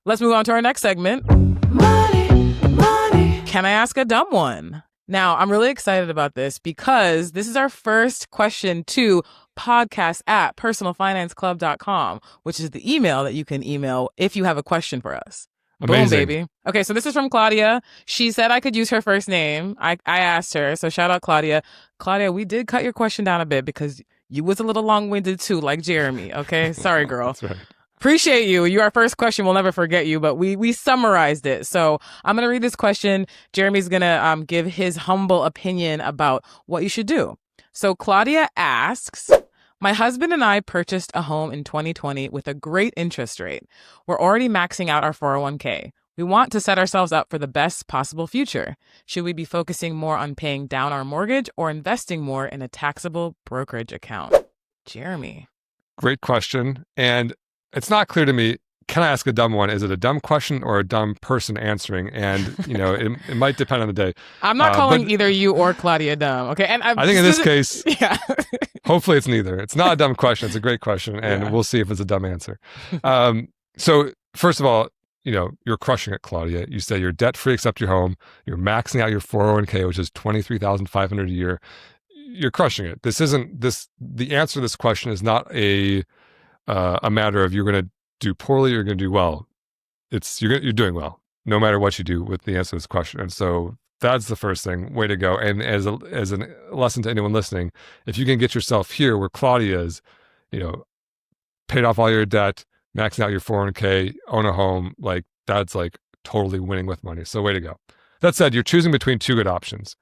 Let's move on to our next segment. Can I ask a dumb one? Now, I'm really excited about this because this is our first question to podcast@personalfinanceclub.com, which is the email that you can email if you have a question for us. Amazing. Boom, baby. Okay, so this is from Claudia. She said I could use her first name. I asked her, so shout out Claudia. Claudia, we did cut your question down a bit because you was a little long-winded too, like Jeremy, okay? Sorry, girl. That's right. Appreciate you. You, our first question. We'll never forget you, but we summarized it. So I'm going to read this question. Jeremy's going to give his humble opinion about what you should do. So Claudia asks, my husband and I purchased a home in 2020 with a great interest rate. We're already maxing out our 401k. We want to set ourselves up for the best possible future. Should we be focusing more on paying down our mortgage or investing more in a taxable brokerage account? Jeremy. Great question. And it's not clear to me, can I ask a dumb one? Is it a dumb question or a dumb person answering? And, it might depend on the day. I'm not calling either you or Claudia dumb, okay? And I think in this case, yeah. Hopefully it's neither. It's not a dumb question. It's a great question. And we'll see if it's a dumb answer. So first of all, you're crushing it, Claudia. You say you're debt-free except your home. You're maxing out your 401k, which is $23,500 a year. You're crushing it. The answer to this question is not a matter of you're going to do poorly or you're going to do well. You're doing well, no matter what you do with the answer to this question. And so that's the first thing. Way to go. And as a lesson to anyone listening, if you can get yourself here where Claudia is, paid off all your debt, maxing out your 401k, own a home, that's totally winning with money. So way to go. That said, you're choosing between two good options.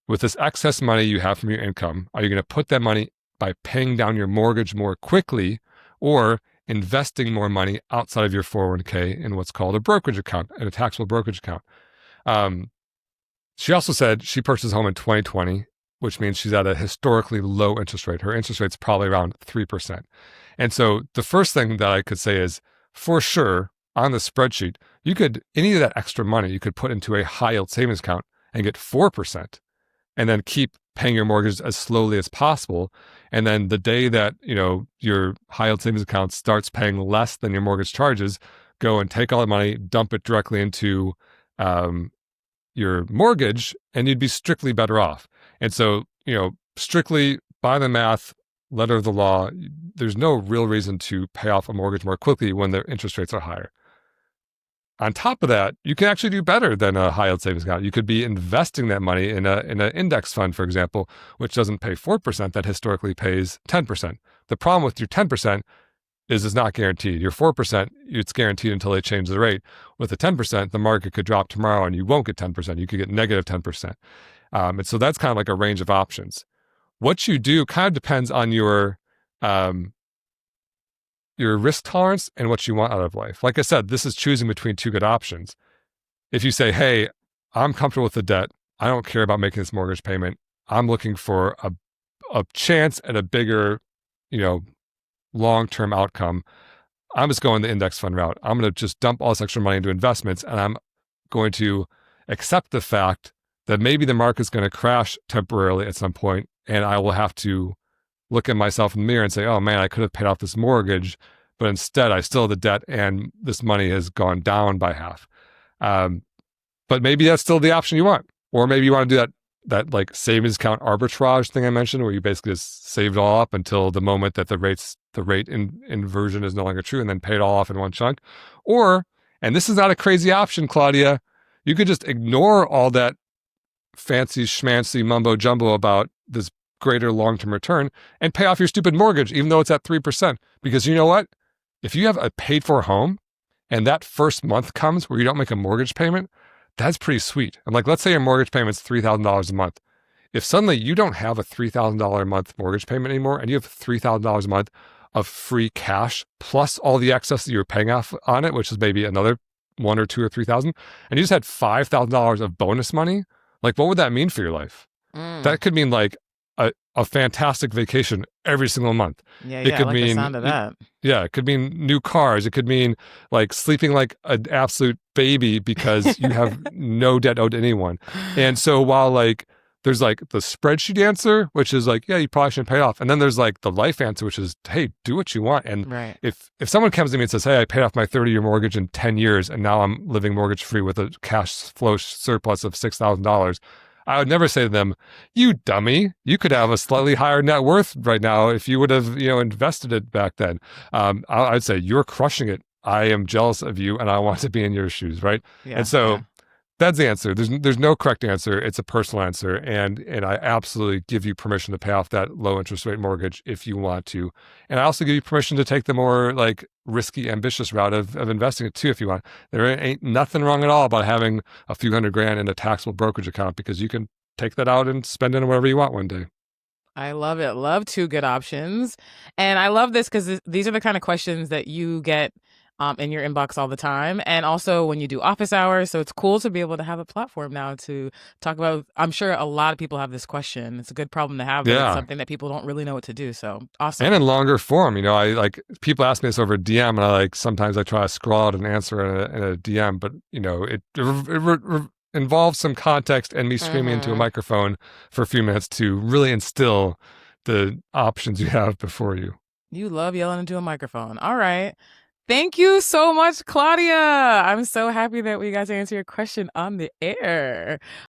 With this excess money you have from your income, are you going to put that money by paying down your mortgage more quickly or investing more money outside of your 401k in what's called a brokerage account, in a taxable brokerage account? She also said she purchased a home in 2020, which means she's at a historically low interest rate. Her interest rate's probably around 3%. And so the first thing that I could say is, for sure, on the spreadsheet, any of that extra money you could put into a high yield savings account and get 4%, and then keep paying your mortgage as slowly as possible. And then the day that, your high yield savings account starts paying less than your mortgage charges, go and take all the money, dump it directly into your mortgage, and you'd be strictly better off. And so, strictly by the math, letter of the law, there's no real reason to pay off a mortgage more quickly when the interest rates are higher. On top of that, you can actually do better than a high yield savings account. You could be investing that money in an index fund, for example, which doesn't pay 4%, that historically pays 10%. The problem with your 10% is it's not guaranteed. Your 4%, it's guaranteed until they change the rate. With the 10%, the market could drop tomorrow and you won't get 10%. You could get negative 10%. And so that's kind of like a range of options. What you do kind of depends on your risk tolerance and what you want out of life. Like I said, this is choosing between two good options. If you say, hey, I'm comfortable with the debt, I don't care about making this mortgage payment, I'm looking for a chance at a bigger, long-term outcome, I'm just going the index fund route. I'm going to just dump all this extra money into investments, and I'm going to accept the fact that maybe the market's going to crash temporarily at some point, and I will have to look at myself in the mirror and say, oh man, I could have paid off this mortgage, but instead I still have the debt and this money has gone down by half. But maybe that's still the option you want. Or maybe you want to do that like savings account arbitrage thing I mentioned, where you basically just save it all up until the moment that the rate inversion is no longer true, and then pay it all off in one chunk. Or, and this is not a crazy option, Claudia, you could just ignore all that fancy schmancy mumbo jumbo about this greater long-term return and pay off your stupid mortgage, even though it's at 3%. Because you know what? If you have a paid for home and that first month comes where you don't make a mortgage payment, that's pretty sweet. And let's say your mortgage payment's $3,000 a month. If suddenly you don't have a $3,000 a month mortgage payment anymore and you have $3,000 a month of free cash plus all the excess that you're paying off on it, which is maybe another $1,000 or $2,000 or $3,000, and you just had $5,000 of bonus money, what would that mean for your life? That could mean a fantastic vacation every single month. Yeah, it could mean the sound of that. Yeah, it could mean new cars. It could mean sleeping like an absolute baby because you have no debt owed to anyone. And so while there's like the spreadsheet answer, which is like, yeah, you probably shouldn't pay it off. And then there's like the life answer, which is, hey, do what you want. And Right. if someone comes to me and says, hey, I paid off my 30-year mortgage in 10 years and now I'm living mortgage free with a cash flow surplus of $6,000, I would never say to them, you dummy, you could have a slightly higher net worth right now if you would have, invested it back then. I'd say you're crushing it. I am jealous of you and I want to be in your shoes, right? Yeah. And so Yeah. that's the answer. There's no correct answer. It's a personal answer, and I absolutely give you permission to pay off that low interest rate mortgage if you want to, and I also give you permission to take the more like risky, ambitious route of investing it too if you want. There ain't nothing wrong at all about having a few $100,000 in a taxable brokerage account because you can take that out and spend it on whatever you want one day. I love it. Love two good options. And I love this because these are the kind of questions that you get in your inbox all the time. And also when you do office hours. So it's cool to be able to have a platform now to talk about. I'm sure a lot of people have this question. It's a good problem to have, but it's Yeah. something that people don't really know what to do. So And awesome. in longer form, I like people ask me this over DM, and I like sometimes I try to scroll out an answer in a DM, but it involves some context and me screaming into a Hmm. microphone for a few minutes to really instill the options you have before you. You love yelling into a microphone. All right. Thank you so much, Claudia. I'm so happy that we got to answer your question on the air.